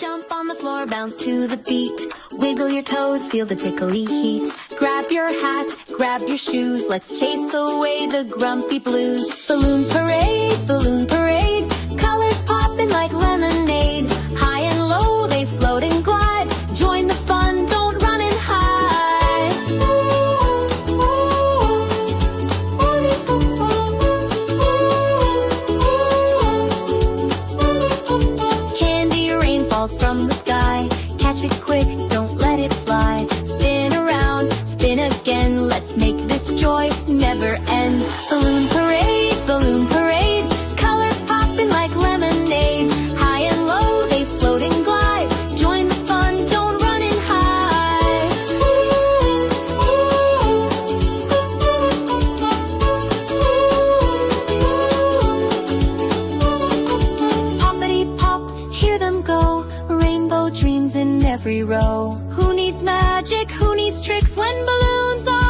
Jump on the floor, bounce to the beat. Wiggle your toes, feel the tickly heat. Grab your hat, grab your shoes. Let's chase away the grumpy blues. Balloon parade, colors popping like lemonade. High and low, they float and glide. Join the fun, don't run and hide. Candy rain falls from the sky. Catch it quick, don't let it fly. Spin around, spin again. Let's make this joy never end. Balloon parade, colors popping like lemonade. High and low, they float and glide. Join the fun, don't run and hide. Poppity pop, hear them go. Rainbow dreams in every row. Who needs magic? Who needs tricks when balloons are